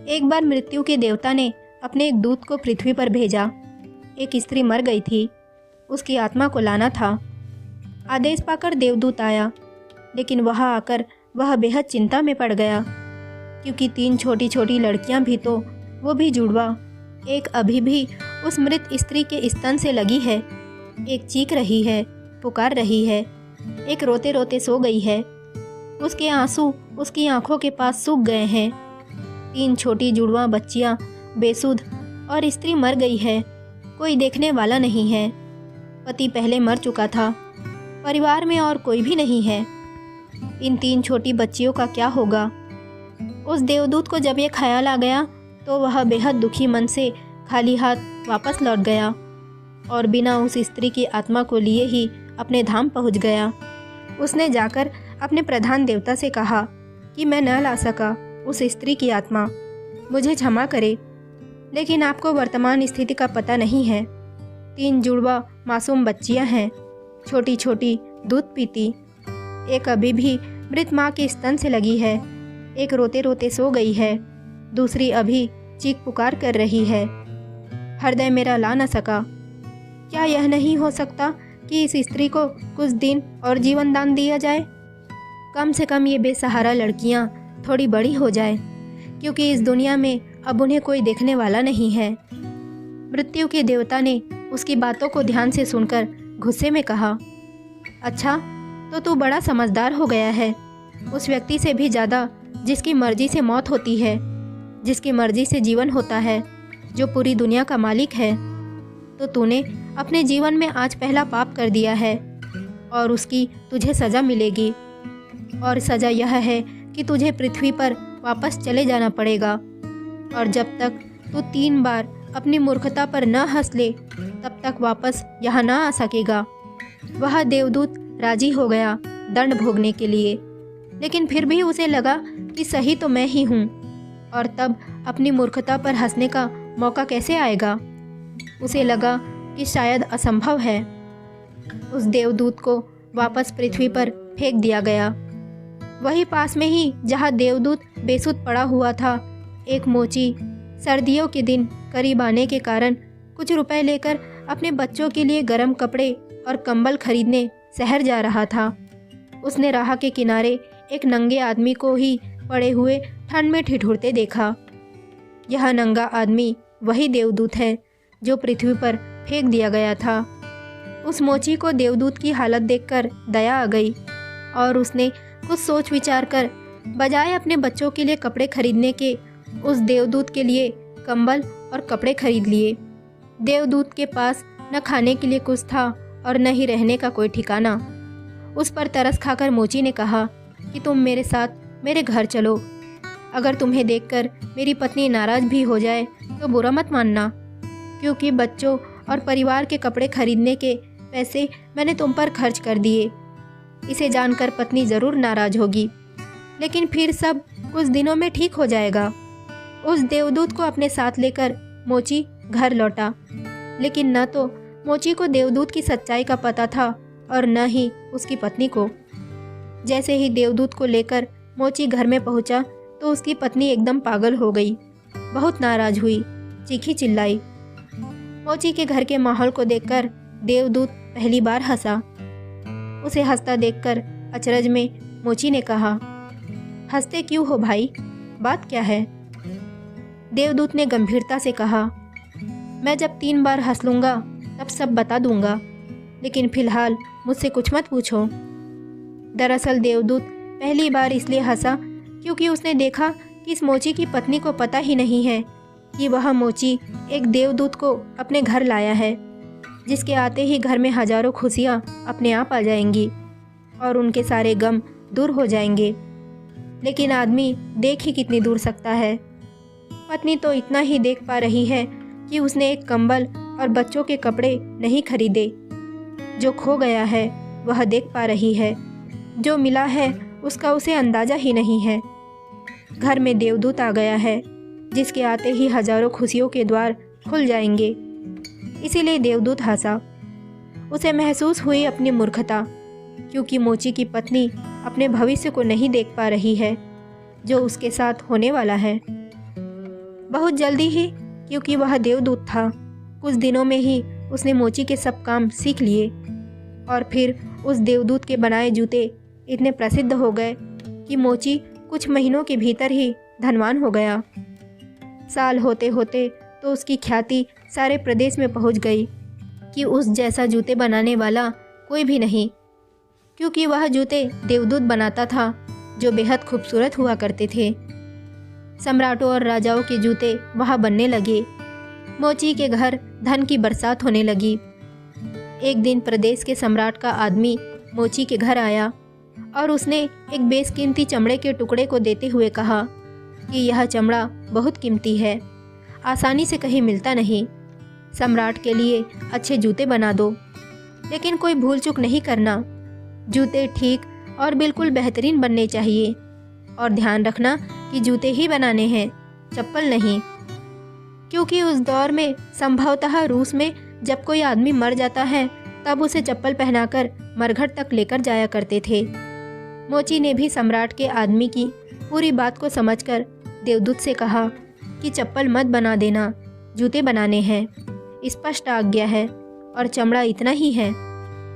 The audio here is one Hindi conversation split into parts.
एक बार मृत्यु के देवता ने अपने एक दूत को पृथ्वी पर भेजा। एक स्त्री मर गई थी, उसकी आत्मा को लाना था। आदेश पाकर देवदूत आया, लेकिन वहाँ आकर वह बेहद चिंता में पड़ गया, क्योंकि 3 छोटी छोटी लड़कियां भी तो, वो भी जुड़वा। एक अभी भी उस मृत स्त्री के स्तन से लगी है, एक चीख रही है, पुकार रही है, एक रोते रोते सो गई है। उसके आंसू उसकी आंखों के पास सूख गए हैं। 3 छोटी जुड़वा बच्चियां बेसुध और स्त्री मर गई है। कोई देखने वाला नहीं है। पति पहले मर चुका था। परिवार में और कोई भी नहीं है। इन 3 छोटी बच्चियों का क्या होगा? उस देवदूत को जब ये ख्याल आ गया तो वह बेहद दुखी मन से खाली हाथ वापस लौट गया और बिना उस स्त्री की आत्मा को लिए ही अपने धाम पहुंच गया। उसने जाकर अपने प्रधान देवता से कहा कि मैं न ला सका उस स्त्री की आत्मा, मुझे क्षमा करे। लेकिन आपको वर्तमान स्थिति का पता नहीं है। 3 जुड़वा मासूम बच्चियां हैं, छोटी छोटी, दूध पीती। एक अभी भी मृत माँ के स्तन से लगी है, एक रोते रोते सो गई है, दूसरी अभी चीख पुकार कर रही है। हृदय मेरा ला न सका। क्या यह नहीं हो सकता कि इस स्त्री को कुछ दिन और जीवन दान दिया जाए? कम से कम ये बेसहारा लड़कियां थोड़ी बड़ी हो जाए, क्योंकि इस दुनिया में अब उन्हें कोई देखने वाला नहीं है। मृत्यु के देवता ने उसकी बातों को ध्यान से सुनकर गुस्से में कहा, अच्छा तो तू बड़ा समझदार हो गया है। उस व्यक्ति से भी ज़्यादा जिसकी मर्जी से मौत होती है, जिसकी मर्जी से जीवन होता है, जो पूरी दुनिया का मालिक है। तो तूने अपने जीवन में आज पहला पाप कर दिया है और उसकी तुझे सज़ा मिलेगी। और सज़ा यह है कि तुझे पृथ्वी पर वापस चले जाना पड़ेगा। और जब तक तू 3 बार अपनी मूर्खता पर न हंस ले, तब तक वापस यहाँ न आ सकेगा। वह देवदूत राजी हो गया दंड भोगने के लिए, लेकिन फिर भी उसे लगा कि सही तो मैं ही हूँ, और तब अपनी मूर्खता पर हंसने का मौका कैसे आएगा? उसे लगा कि शायद असंभव है। उस देवदूत को वापस पृथ्वी पर फेंक दिया गया। वही पास में ही जहाँ देवदूत बेसुध पड़ा हुआ था, एक मोची सर्दियों के दिन करीब आने के कारण कुछ रुपए लेकर अपने बच्चों के लिए गर्म कपड़े और कंबल खरीदने शहर जा रहा था। उसने राह के किनारे एक नंगे आदमी को ही पड़े हुए ठंड में ठिठुरते देखा। यह नंगा आदमी वही देवदूत है जो पृथ्वी पर फेंक दिया गया था। उस मोची को देवदूत की हालत देखकर दया आ गई और उसने कुछ सोच विचार कर बजाय अपने बच्चों के लिए कपड़े खरीदने के उस देवदूत के लिए कंबल और कपड़े खरीद लिए। देवदूत के पास न खाने के लिए कुछ था और न ही रहने का कोई ठिकाना। उस पर तरस खाकर मोची ने कहा कि तुम मेरे साथ मेरे घर चलो। अगर तुम्हें देखकर मेरी पत्नी नाराज भी हो जाए तो बुरा मत मानना, क्योंकि बच्चों और परिवार के कपड़े खरीदने के पैसे मैंने तुम पर खर्च कर दिए। इसे जानकर पत्नी ज़रूर नाराज होगी, लेकिन फिर सब कुछ दिनों में ठीक हो जाएगा। उस देवदूत को अपने साथ लेकर मोची घर लौटा, लेकिन न तो मोची को देवदूत की सच्चाई का पता था और न ही उसकी पत्नी को। जैसे ही देवदूत को लेकर मोची घर में पहुंचा तो उसकी पत्नी एकदम पागल हो गई, बहुत नाराज हुई, चीखी चिल्लाई। मोची के घर के माहौल को देखकर देवदूत पहली बार हंसा। उसे हंसता देखकर अचरज में मोची ने कहा, हंसते क्यों हो भाई, बात क्या है? देवदूत ने गंभीरता से कहा, मैं जब 3 बार हंस लूँगा तब सब बता दूंगा, लेकिन फिलहाल मुझसे कुछ मत पूछो। दरअसल देवदूत पहली बार इसलिए हंसा क्योंकि उसने देखा कि इस मोची की पत्नी को पता ही नहीं है कि वह मोची एक देवदूत को अपने घर लाया है, जिसके आते ही घर में हजारों खुशियाँ अपने आप आ जाएंगी और उनके सारे गम दूर हो जाएंगे। लेकिन आदमी देख ही कितनी दूर सकता है। पत्नी तो इतना ही देख पा रही है कि उसने एक कंबल और बच्चों के कपड़े नहीं खरीदे। जो खो गया है वह देख पा रही है, जो मिला है उसका उसे अंदाज़ा ही नहीं है। घर में देवदूत आ गया है, जिसके आते ही हजारों खुशियों के द्वार खुल जाएंगे। इसीलिए देवदूत हंसा। उसे महसूस हुई अपनी मूर्खता, क्योंकि मोची की पत्नी अपने भविष्य को नहीं देख पा रही है जो उसके साथ होने वाला है। बहुत जल्दी ही, क्योंकि वह देवदूत था। कुछ दिनों में ही उसने मोची के सब काम सीख लिए और फिर उस देवदूत के बनाए जूते इतने प्रसिद्ध हो गए कि मोची कुछ महीनों के भीतर ही धनवान हो गया। साल होते होते तो उसकी ख्याति सारे प्रदेश में पहुंच गई कि उस जैसा जूते बनाने वाला कोई भी नहीं, क्योंकि वह जूते देवदूत बनाता था जो बेहद खूबसूरत हुआ करते थे। सम्राटों और राजाओं के जूते वहाँ बनने लगे। मोची के घर धन की बरसात होने लगी। एक दिन प्रदेश के सम्राट का आदमी मोची के घर आया और उसने एक बेशकीमती चमड़े के टुकड़े को देते हुए कहा कि यह चमड़ा बहुत कीमती है, आसानी से कहीं मिलता नहीं। सम्राट के लिए अच्छे जूते बना दो, लेकिन कोई भूल चूक नहीं करना। जूते ठीक और बिल्कुल बेहतरीन बनने चाहिए और ध्यान रखना कि जूते ही बनाने हैं, चप्पल नहीं, क्योंकि उस दौर में संभवतः रूस में जब कोई आदमी मर जाता है तब उसे चप्पल पहनाकर मरघट तक लेकर जाया करते थे। मोची ने भी सम्राट के आदमी की पूरी बात को समझकर देवदूत से कहा कि चप्पल मत बना देना, जूते बनाने हैं, स्पष्ट आज्ञा है और चमड़ा इतना ही है।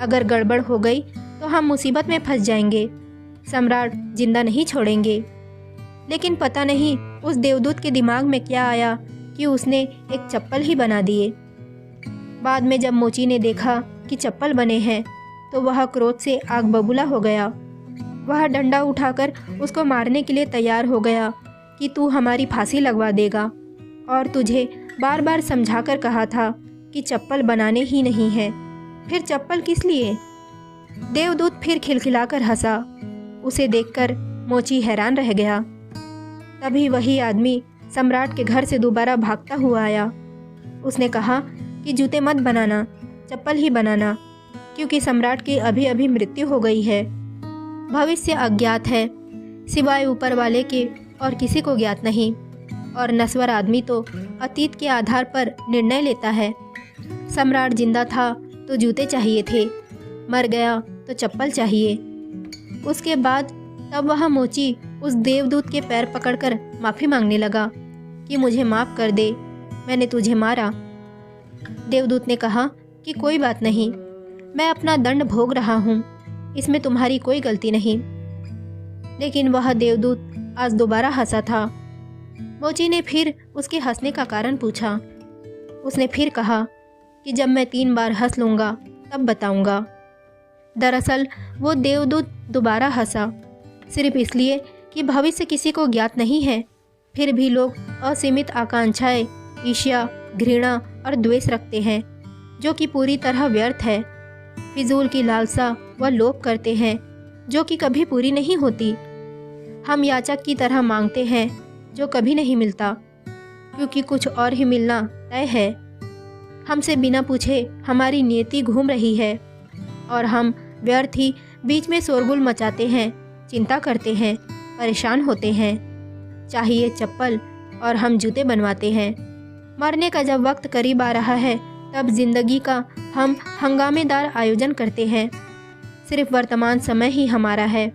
अगर गड़बड़ हो गई तो हम मुसीबत में फंस जाएंगे, सम्राट जिंदा नहीं छोड़ेंगे। लेकिन पता नहीं उस देवदूत के दिमाग में क्या आया कि उसने एक चप्पल ही बना दिए। बाद में जब मोची ने देखा कि चप्पल बने हैं तो वह क्रोध से आग बबूला हो गया। वह डंडा उठाकर उसको मारने के लिए तैयार हो गया कि तू हमारी फांसी लगवा देगा, और तुझे बार बार समझाकर कहा था कि चप्पल बनाने ही नहीं है, फिर चप्पल किस लिए। देवदूत फिर खिलखिलाकर हंसा। उसे देखकर मोची हैरान रह गया। तभी वही आदमी सम्राट के घर से दोबारा भागता हुआ आया। उसने कहा कि जूते मत बनाना, चप्पल ही बनाना, क्योंकि सम्राट की अभी अभी मृत्यु हो गई है। भविष्य अज्ञात है, सिवाय ऊपर वाले के और किसी को ज्ञात नहीं, और नश्वर आदमी तो अतीत के आधार पर निर्णय लेता है। सम्राट जिंदा था तो जूते चाहिए थे, मर गया तो चप्पल चाहिए। उसके बाद तब वह मोची उस देवदूत के पैर पकड़कर माफ़ी मांगने लगा कि मुझे माफ़ कर दे, मैंने तुझे मारा। देवदूत ने कहा कि कोई बात नहीं, मैं अपना दंड भोग रहा हूँ, इसमें तुम्हारी कोई गलती नहीं। लेकिन वह देवदूत आज दोबारा हंसा था। मोची ने फिर उसके हंसने का कारण पूछा। उसने फिर कहा कि जब मैं 3 बार हंस लूँगा तब बताऊँगा। दरअसल वो देवदूत दोबारा हंसा, सिर्फ इसलिए कि भविष्य किसी को ज्ञात नहीं है, फिर भी लोग असीमित आकांक्षाएं, ईर्ष्या, घृणा और द्वेष रखते हैं, जो कि पूरी तरह व्यर्थ है। फिजूल की लालसा व लोभ करते हैं, जो कि कभी पूरी नहीं होती। हम याचक की तरह मांगते हैं, जो कभी नहीं मिलता, क्योंकि कुछ और ही मिलना तय है। हमसे बिना पूछे हमारी नियति घूम रही है और हम व्यर्थ ही बीच में शोरगुल मचाते हैं, चिंता करते हैं, परेशान होते हैं। चाहिए चप्पल और हम जूते बनवाते हैं। मरने का जब वक्त करीब आ रहा है तब जिंदगी का हम हंगामेदार आयोजन करते हैं। सिर्फ वर्तमान समय ही हमारा है,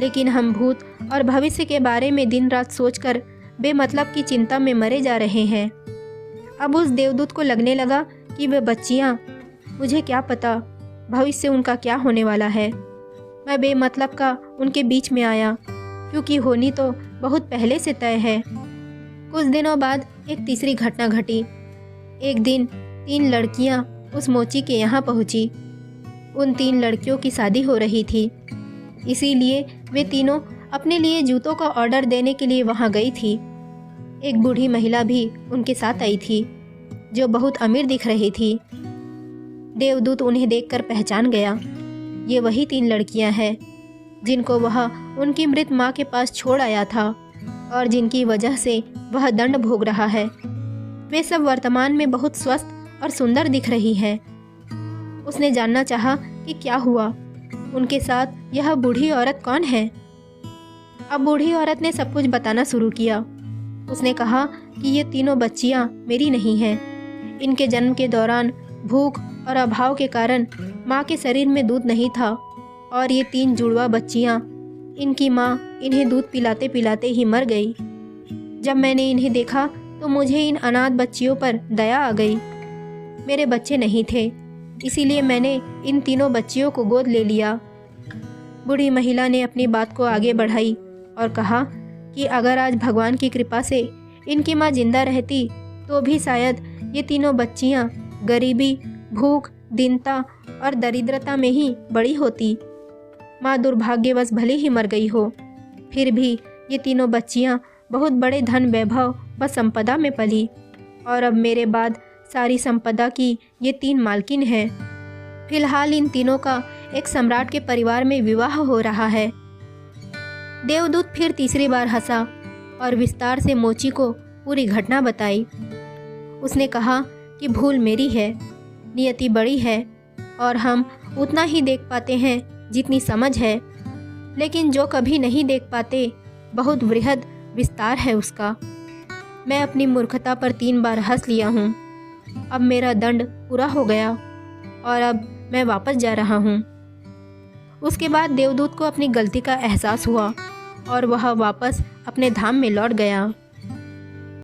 लेकिन हम भूत और भविष्य के बारे में दिन रात सोचकर बेमतलब की चिंता में मरे जा रहे हैं। अब उस देवदूत को लगने लगा कि वे बच्चियाँ, मुझे क्या पता भविष्य उनका क्या होने वाला है। मैं बेमतलब का उनके बीच में आया, क्योंकि होनी तो बहुत पहले से तय है। कुछ दिनों बाद एक तीसरी घटना घटी। एक दिन 3 लड़कियां उस मोची के यहाँ पहुँची। उन 3 लड़कियों की शादी हो रही थी, इसीलिए वे तीनों अपने लिए जूतों का ऑर्डर देने के लिए वहाँ गई थी। एक बूढ़ी महिला भी उनके साथ आई थी, जो बहुत अमीर दिख रही थी। देवदूत उन्हें देखकर पहचान गया। ये वही 3 लड़कियां हैं जिनको वह उनकी मृत माँ के पास छोड़ आया था और जिनकी वजह से वह दंड भोग रहा है। वे सब वर्तमान में बहुत स्वस्थ और सुंदर दिख रही हैं। उसने जानना चाहा कि क्या हुआ, उनके साथ यह बूढ़ी औरत कौन है। अब बूढ़ी औरत ने सब कुछ बताना शुरू किया। उसने कहा कि ये तीनों बच्चियां मेरी नहीं हैं। इनके जन्म के दौरान भूख और अभाव के कारण माँ के शरीर में दूध नहीं था और ये 3 जुड़वा बच्चियां, इनकी माँ इन्हें दूध पिलाते पिलाते ही मर गई। जब मैंने इन्हें देखा तो मुझे इन अनाथ बच्चियों पर दया आ गई। मेरे बच्चे नहीं थे, इसीलिए मैंने इन तीनों बच्चियों को गोद ले लिया। बूढ़ी महिला ने अपनी बात को आगे बढ़ाई और कहा कि अगर आज भगवान की कृपा से इनकी माँ जिंदा रहती तो भी शायद ये तीनों बच्चियाँ गरीबी, भूख, दीनता और दरिद्रता में ही बड़ी होती। माँ दुर्भाग्यवश भले ही मर गई हो, फिर भी ये तीनों बच्चियाँ बहुत बड़े धन वैभव व संपदा में पली और अब मेरे बाद सारी संपदा की ये तीन मालकिन हैं। फिलहाल इन तीनों का एक सम्राट के परिवार में विवाह हो रहा है। देवदूत फिर तीसरी बार हंसा और विस्तार से मोची को पूरी घटना बताई। उसने कहा कि भूल मेरी है, नियति बड़ी है और हम उतना ही देख पाते हैं जितनी समझ है, लेकिन जो कभी नहीं देख पाते बहुत वृहद विस्तार है उसका। मैं अपनी मूर्खता पर 3 बार हंस लिया हूँ। अब मेरा दंड पूरा हो गया और अब मैं वापस जा रहा हूँ। उसके बाद देवदूत को अपनी गलती का एहसास हुआ और वह वापस अपने धाम में लौट गया।